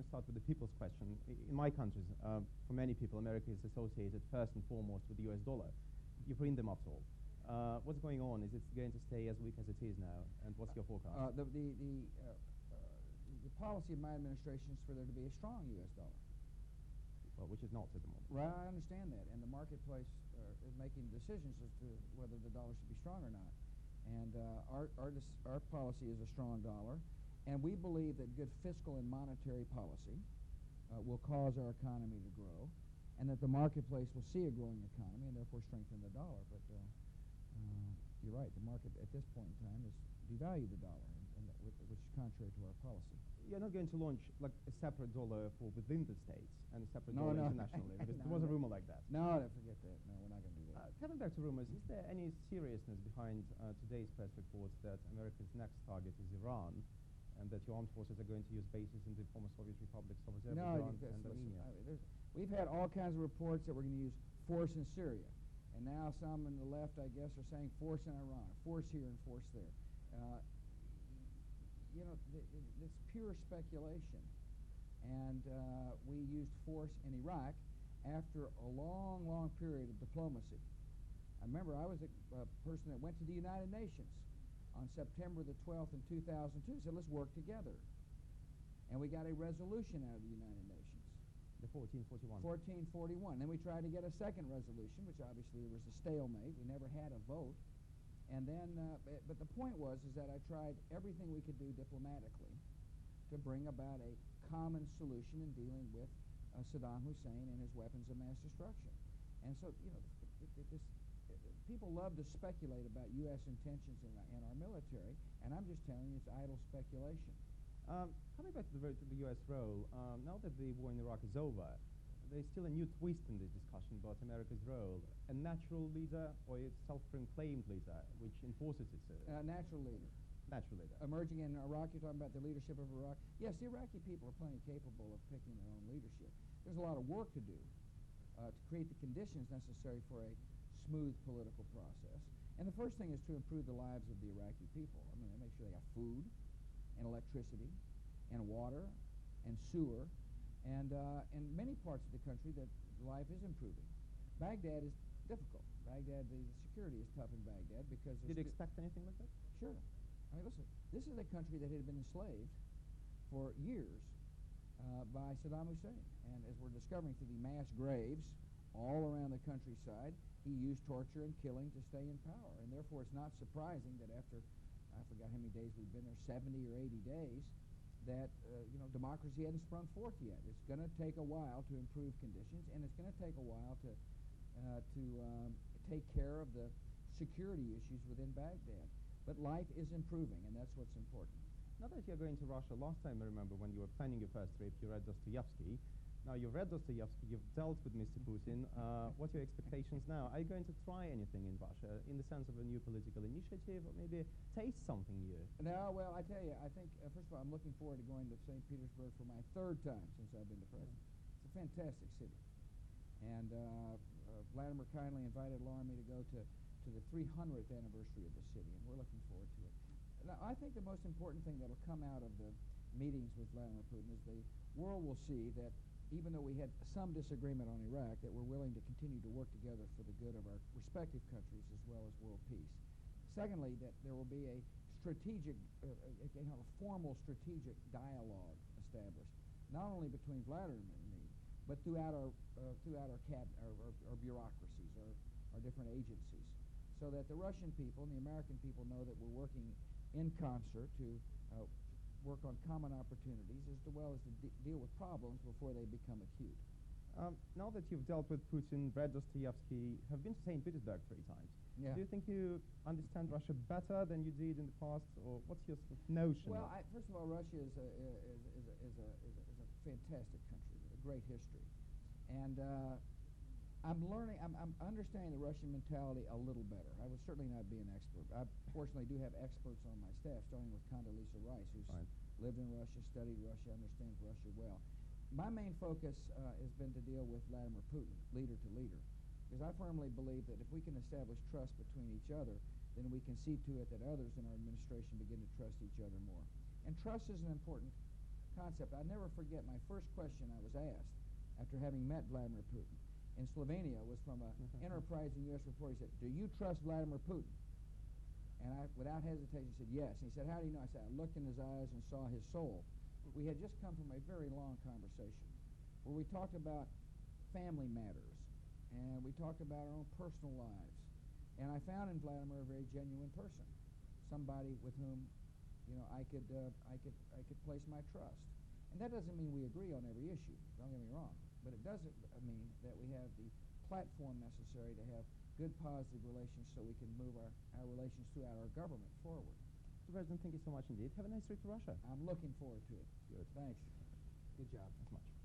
me start with the people's question. In my countries, for many people, America is associated first and foremost with the US dollar. You print them after all. What's going on? Is it going to stay as weak as it is now? And what's your forecast? The policy of my administration is for there to be a strong U.S. dollar. Well, which is not at the moment. Well, I understand that, and the marketplace is making decisions as to whether the dollar should be strong or not. And our policy is a strong dollar, and we believe that good fiscal and monetary policy will cause our economy to grow, and that the marketplace will see a growing economy and therefore strengthen the dollar. But you're right, the market at this point in time has devalued the dollar, which is contrary to our policy. You're not going to launch like a separate dollar for within the states and a separate dollar internationally, because there was a rumor like that. No, forget that. No, we're not going to do that. Coming back to rumors, is there any seriousness behind today's press reports that America's next target is Iran, and that your armed forces are going to use bases in the former Soviet republics of Azerbaijan and Armenia? We've had all kinds of reports that we're going to use force in Syria, and now some on the left, I guess, are saying force in Iran, force here and force there. You know, it's pure speculation. And we used force in Iraq after a long, long period of diplomacy. I remember I was a person that went to the United Nations on September the 12th in 2002, said, let's work together. And we got a resolution out of the United Nations. The 1441. 1441. Then we tried to get a second resolution, which obviously there was a stalemate. We never had a vote. And then, but the point was is that I tried everything we could do diplomatically to bring about a common solution in dealing with Saddam Hussein and his weapons of mass destruction. And so, you know, people love to speculate about U.S. intentions in our military, and I'm just telling you it's idle speculation. Coming back to the U.S. role, now that the war in Iraq is over, there's still a new twist in this discussion about America's role. A natural leader or a self-proclaimed leader which enforces its... natural leader. Natural leader. Emerging in Iraq, you're talking about the leadership of Iraq. Yes, the Iraqi people are plenty capable of picking their own leadership. There's a lot of work to do to create the conditions necessary for a smooth political process. And the first thing is to improve the lives of the Iraqi people. I mean, they make sure they have food and electricity and water and sewer. And in many parts of the country, that life is improving. Baghdad is difficult. Baghdad, the security is tough in Baghdad because... Did you expect anything like that? Sure. I mean, listen, this is a country that had been enslaved for years by Saddam Hussein. And as we're discovering through the mass graves all around the countryside, he used torture and killing to stay in power. And therefore, it's not surprising that after, I forgot how many days we've been there, 70 or 80 days, that you know, democracy hadn't sprung forth yet. It's going to take a while to improve conditions, and it's going to take a while to take care of the security issues within Baghdad. But life is improving, and that's what's important. Now that you're going to Russia, last time I remember when you were planning your first trip, you read Dostoevsky. Now you've read Dostoevsky, you've dealt with Mr. Putin. What are your expectations now? Are you going to try anything in Russia in the sense of a new political initiative, or maybe taste something new? No, well, I tell you, I think, first of all, I'm looking forward to going to St. Petersburg for my third time since I've been the president. It's a fantastic city. And Vladimir kindly invited Laura and me to go to the 300th anniversary of the city, and we're looking forward to it. Now, I think the most important thing that will come out of the meetings with Vladimir Putin is the world will see that even though we had some disagreement on Iraq, that we're willing to continue to work together for the good of our respective countries as well as world peace. Secondly, that there will be a strategic, a formal strategic dialogue established, not only between Vladimir and me, but throughout our bureaucracies, our different agencies, so that the Russian people and the American people know that we're working in concert to work on common opportunities as well as to deal with problems before they become acute. Now that you've dealt with Putin, read Dostoevsky, have been to St. Petersburg 3 times. Yeah. Do you think you understand Russia better than you did in the past, or what's your sort of notion? Well, first of all, Russia is a fantastic country with a great history, and I'm understanding the Russian mentality a little better. I would certainly not be an expert. I fortunately do have experts on my staff, starting with Condoleezza Rice, who's lived in Russia, studied Russia, understands Russia well. My main focus has been to deal with Vladimir Putin, leader to leader, because I firmly believe that if we can establish trust between each other, then we can see to it that others in our administration begin to trust each other more. And trust is an important concept. I'll never forget my first question I was asked after having met Vladimir Putin in Slovenia was from an enterprising U.S. reporter. He said, "Do you trust Vladimir Putin?" And I, without hesitation, said, "Yes." And he said, "How do you know?" I said, "I looked in his eyes and saw his soul." We had just come from a very long conversation where we talked about family matters, and we talked about our own personal lives. And I found in Vladimir a very genuine person, somebody with whom, you know, I could place my trust. And that doesn't mean we agree on every issue. Don't get me wrong, but it doesn't mean that we have the platform necessary to have good, positive relations so we can move our relations throughout our government forward. Mr. President, thank you so much indeed. Have a nice trip to Russia. I'm looking forward to it. Good. Thanks. Good job. Thanks much.